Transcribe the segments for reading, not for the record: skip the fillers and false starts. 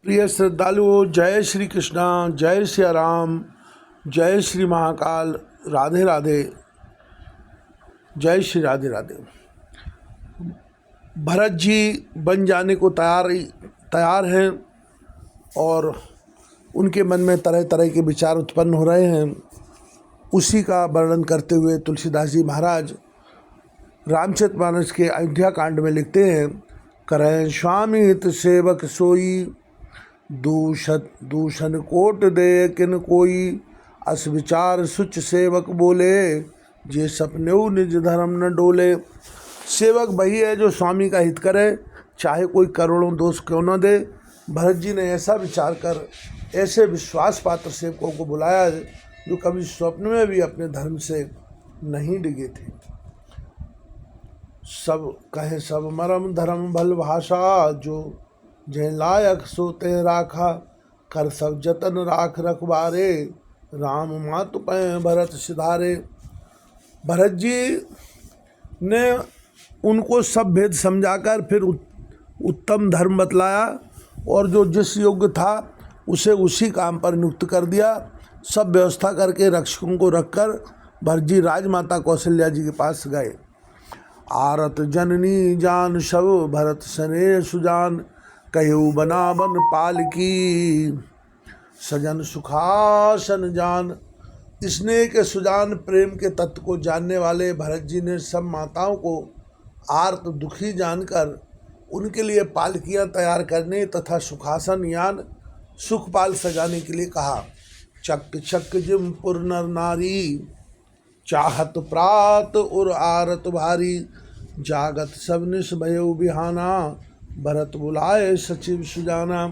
प्रिय श्रद्धालुओं, जय श्री कृष्णा, जय श्री राम, जय श्री महाकाल, राधे राधे, जय श्री राधे राधे। भरत जी बन जाने को तैयार हैं और उनके मन में तरह तरह के विचार उत्पन्न हो रहे हैं। उसी का वर्णन करते हुए तुलसीदास जी महाराज रामचरितमानस के अयोध्या कांड में लिखते हैं, करें स्वामी हित सेवक सोई, दूषण कोट दे किन कोई, अस विचार सुच सेवक बोले, जे सपनेऊ निज धर्म न डोले। सेवक वही है जो स्वामी का हित करे, चाहे कोई करोड़ों दोष क्यों न दे। भरत जी ने ऐसा विचार कर ऐसे विश्वास पात्र सेवकों को बुलाया जो कभी स्वप्न में भी अपने धर्म से नहीं डिगे थे। सब कहे सब मरम धर्म भल भाषा, जो जय लायक सोते राखा, कर सब जतन राख रखबारे, राम मातु पै भरत सिधारे। भरत जी ने उनको सब भेद समझाकर फिर उत्तम धर्म बतलाया और जो जिस योग्य था उसे उसी काम पर नियुक्त कर दिया। सब व्यवस्था करके रक्षकों को रखकर भरत जी राजमाता कौशल्या जी के पास गए। आरत जननी जान सब भरत सने सुजान, कहू बनावन पाल की, सजन सुखासन जान। स्नेह के सुजान प्रेम के तत्व को जानने वाले भरत जी ने सब माताओं को आर्त दुखी जानकर उनके लिए पालकियां तैयार करने तथा सुखासन यान सुखपाल सजाने के लिए कहा। चक चक जिम पुर नर नारी, चाहत प्रात और आरत भारी, जागत सब निस भयो बिहाना, भरत बुलाए सचिव सुजाना।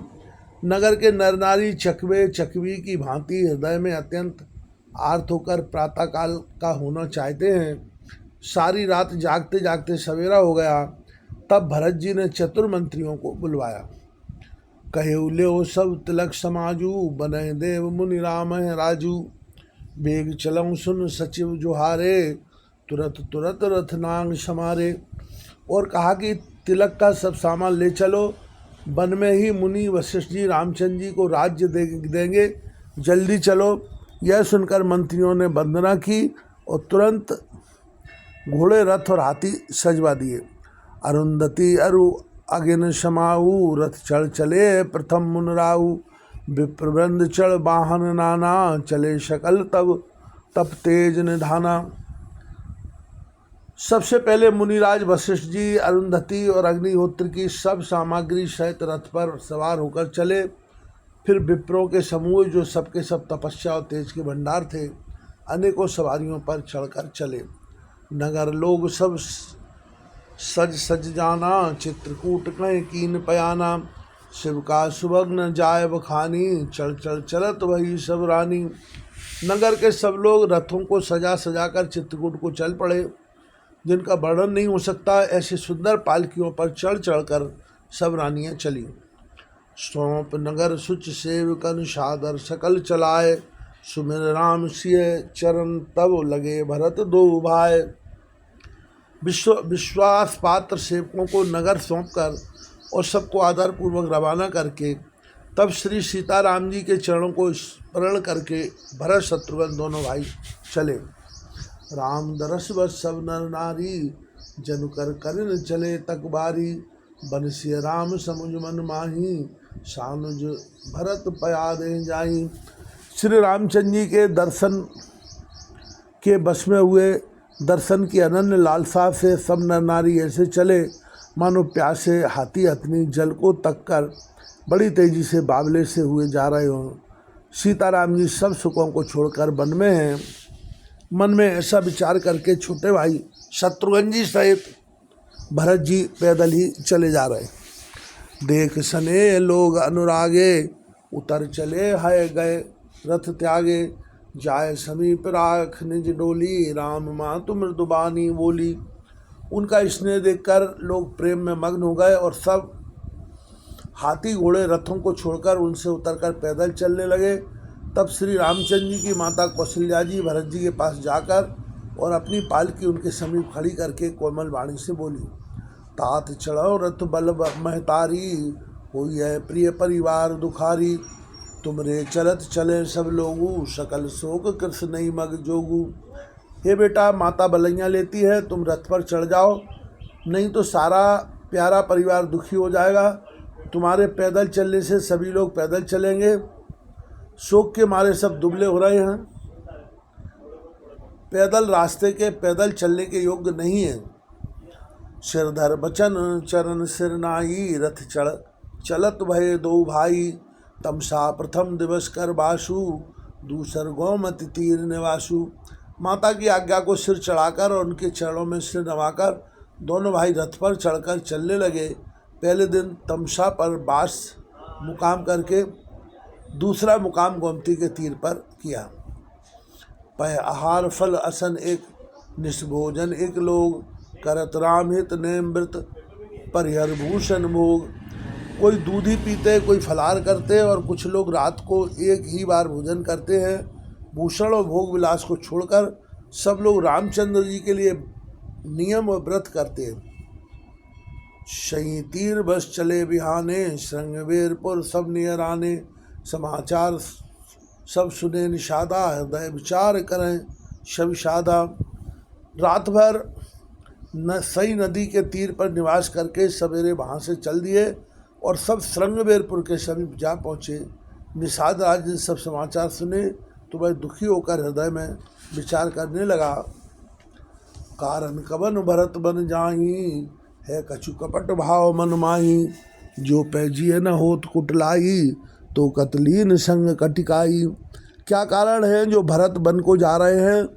नगर के नर नारी चकवे चकवी की भांति हृदय में अत्यंत आर्त होकर प्रातःकाल का होना चाहते हैं। सारी रात जागते जागते सवेरा हो गया। तब भरत जी ने चतुर मंत्रियों को बुलवाया। कहे ल्यो सब तिलक समाजू, बने देव मुनि राम है राजू, बेग चलऊँ सुन सचिव जुहारे, तुरत तुरत रथ नांग समारे। और कहा कि तिलक का सब सामान ले चलो, वन में ही मुनि वशिष्ठ जी रामचंद्र जी को राज्य देंगे, जल्दी चलो। यह सुनकर मंत्रियों ने वंदना की और तुरंत घोड़े रथ और हाथी सजवा दिए। अरुंधति अरु अगिन समाऊ, रथ चढ़ चले प्रथम मुनराऊ, विप्रवृंद चढ़ वाहन नाना, चले सकल तब तेज निधाना। सबसे पहले मुनिराज वशिष्ठ जी अरुंधति और अग्निहोत्र की सब सामग्री सहित रथ पर सवार होकर चले। फिर विप्रों के समूह जो सबके सब तपस्या और तेज के भंडार थे, अनेकों सवारियों पर चढ़कर चले। नगर लोग सब सज सज जाना, चित्रकूट कहीं कीन पयाना, शिव का सुभग्न जाय बखानी, चल चल चलत वही सब रानी। नगर के सब लोग रथों को सजा सजा कर चित्रकूट को चल पड़े, जिनका वर्णन नहीं हो सकता। ऐसे सुंदर पालकियों पर चढ़ चढ़कर सब रानियां चली। सौंप नगर सुच सेवकन सादर सकल चलाए, सुमिर राम सिय चरण तब लगे भरत दो भाई। विश्वास पात्र सेवकों को नगर सौंपकर और सबको आदरपूर्वक रवाना करके तब श्री सीताराम जी के चरणों को स्मरण करके भरत शत्रुघ्न दोनों भाई चले। राम दरस बस सब नर नारी, जनु कर करिन चले तकबारी, बनसिय राम समुझ मन माही, सानुज भरत पया दे जाई। श्री रामचंद्र जी के दर्शन के बस में हुए, दर्शन की अनन्य लालसा से सब नर नारी ऐसे चले मानो प्यासे हाथी हथनी जल को तक कर बड़ी तेजी से बावले से हुए जा रहे हों। सीताराम जी सब सुखों को छोड़कर वन में हैं। मन में ऐसा विचार करके छोटे भाई शत्रुघ्न जी सहित भरत जी पैदल ही चले जा रहे। देख सने लोग अनुरागे, उतर चले है गए रथ त्यागे, जाय समीप राख निज डोली, राम मातु मृदुबानी बोली। उनका स्नेह देखकर लोग प्रेम में मग्न हो गए और सब हाथी घोड़े रथों को छोड़कर उनसे उतरकर पैदल चलने लगे। तब श्री रामचंद्र जी की माता कौशल्या जी भरत जी के पास जाकर और अपनी पालकी उनके समीप खड़ी करके कोमल वाणी से बोली, तात चढ़ो रथ बल महतारी, होई है प्रिय परिवार दुखारी, तुमरे चलत चले सब लोगू, सकल शोक कृष्ण नहीं मग जोगू। हे बेटा, माता बलैया लेती है, तुम रथ पर चढ़ जाओ, नहीं तो सारा प्यारा परिवार दुखी हो जाएगा। तुम्हारे पैदल चलने से सभी लोग पैदल चलेंगे, शोक के मारे सब दुबले हो रहे हैं, पैदल रास्ते के पैदल चलने के योग्य नहीं है। सिरधर बचन चरण सिर नाई, रथ चढ़ चलत भये दो भाई, तमसा प्रथम दिवस कर बासु, दूसर गौमति तीर निवासु। माता की आज्ञा को सिर चढ़ाकर और उनके चरणों में सिर नवाकर दोनों भाई रथ पर चढ़कर चलने लगे। पहले दिन तमसा पर बास मुकाम करके दूसरा मुकाम गोमती के तीर पर किया। पय आहार फल असन एक, निष्भोजन एक लोग, करत राम हित नेम व्रत, परिहर भूषण भोग। कोई दूध ही पीते, कोई फलाहार करते और कुछ लोग रात को एक ही बार भोजन करते हैं। भूषण और भोग विलास को छोड़कर सब लोग रामचंद्र जी के लिए नियम और व्रत करते हैं। शही तीर बस चले बिहाने, श्रृंगवेरपुर सब नियराने, समाचार सब सुने निषादा, हृदय विचार करें शविषादा। रात भर सई नदी के तीर पर निवास करके सवेरे वहाँ से चल दिए और सब श्रृंगवेरपुर के समीप जा पहुँचे। निषाद राज ने सब समाचार सुने तो वह दुखी होकर हृदय में विचार करने लगा। कारण कवन भरत बन जाही, है कछु कपट भाव मन माही, जो पैजिए न होत कुटलाई, तो कतलीन संग कटिकाई। क्या कारण है जो भरत बन को जा रहे हैं?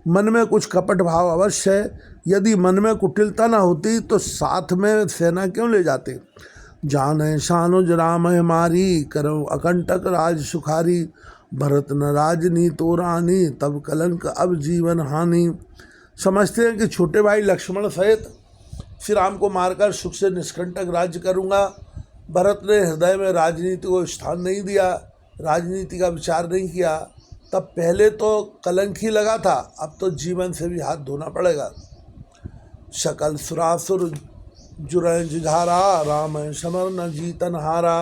मन में कुछ कपट भाव अवश्य है। यदि मन में कुटिलता न होती तो साथ में सेना क्यों ले जाते। जान शानुज राम हमारी, करो अकंटक राज सुखारी, भरत न राजनी तो रानी, तब कलंक अब जीवन हानि। समझते हैं कि छोटे भाई लक्ष्मण सहित श्री राम को मारकर सुख से निष्कंटक राज्य करूँगा। भरत ने हृदय में राजनीति को स्थान नहीं दिया, राजनीति का विचार नहीं किया। तब पहले तो कलंक ही लगा था, अब तो जीवन से भी हाथ धोना पड़ेगा। सकल सुरासुर जुरै जुझारा, राम समर न जीतन हारा,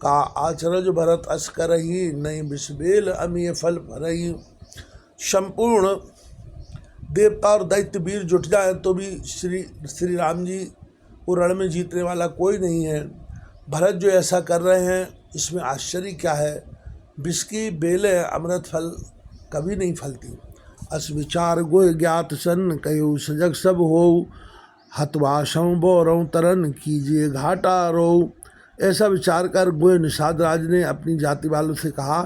का आचरज भरत अस करही, नहीं विषबेल अमीय फल भरही। संपूर्ण देवता और दैत्य वीर जुट जाए तो भी श्री राम जी को रण में जीतने वाला कोई नहीं है। भरत जो ऐसा कर रहे हैं इसमें आश्चर्य क्या है। विष की बेलें अमृत फल कभी नहीं फलती। अस विचार गोय ज्ञात सन, कयो सजग सब हो, हतवाशं बोरं तरन, कीजिए घाटा रो। ऐसा विचार कर गोय निषाद राज ने अपनी जाति वालों से कहा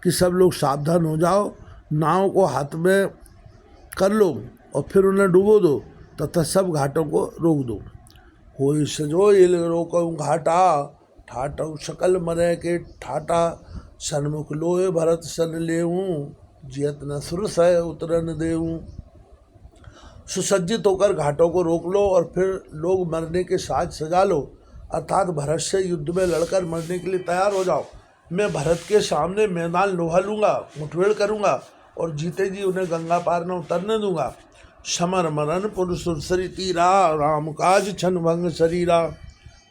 कि सब लोग सावधान हो जाओ, नाव को हाथ में कर लो और फिर उन्हें डुबो दो तथा सब घाटों को रोक दो। होई सजो इल रोकऊँ घाटा, ठाटऊ सकल मरे के ठाटा, सन्मुख लोए भरत सन लेऊँ, जियत न सुरस है उतरन देऊँ। सुसज्जित होकर घाटों को रोक लो और फिर लोग मरने के साज सजा लो, अर्थात भरत से युद्ध में लड़कर मरने के लिए तैयार हो जाओ। मैं भरत के सामने मैदान लोहा लूँगा, मुठभेड़ करूँगा और जीते जी उन्हें गंगा पार न उतरने दूंगा। समर मरण पुरुष सरी तीरा, राम काज छन भंग शरीरा।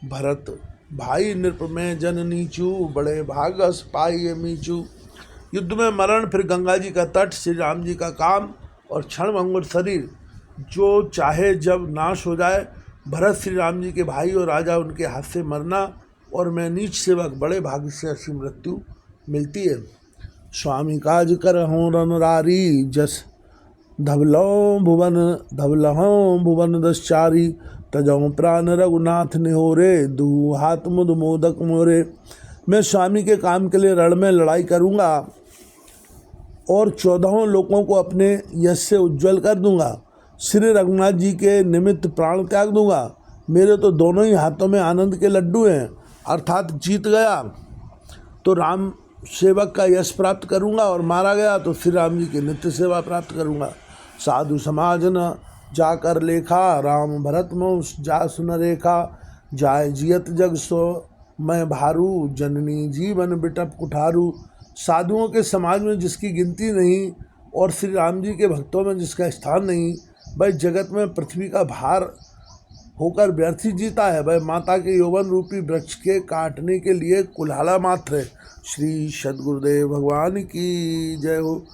भरत भाई नृप में जन नीचू, बड़े भागस पाई मीचू। युद्ध में मरण, फिर गंगा जी का तट, श्री राम जी का काम और क्षण भंगुर शरीर, जो चाहे जब नाश हो जाए। भरत श्री राम जी के भाई और राजा उनके हाथ से मरना और मैं नीच सेवक, बड़े भाग्य से ऐसी मृत्यु मिलती है। स्वामी काज कर हों रनरारी, जस धवलों भुवन दसचारी, तजों प्राण रघुनाथ निहोरे, दू हाथ मुद मोदक मोरे। मैं स्वामी के काम के लिए रण में लड़ाई करूँगा और 14 लोगों को अपने यश से उज्ज्वल कर दूंगा। श्री रघुनाथ जी के निमित्त प्राण त्याग दूंगा। मेरे तो दोनों ही हाथों में आनंद के लड्डू हैं, अर्थात जीत गया तो राम सेवक का यश प्राप्त करूंगा और मारा गया तो श्री राम जी की नित्य सेवा प्राप्त करूंगा। साधु समाज न जाकर लेखा, राम भरत मों जा सुन रेखा, जाय जियत जग सो मैं भारू, जननी जीवन बिटप कुठारू। साधुओं के समाज में जिसकी गिनती नहीं और श्री राम जी के भक्तों में जिसका स्थान नहीं, भाई जगत में पृथ्वी का भार होकर व्यर्थ ही जीता है, वह माता के यौवन रूपी वृक्ष के काटने के लिए कुल्हाड़ा मात्र है। श्री सद्गुरुदेव भगवान की जय हो।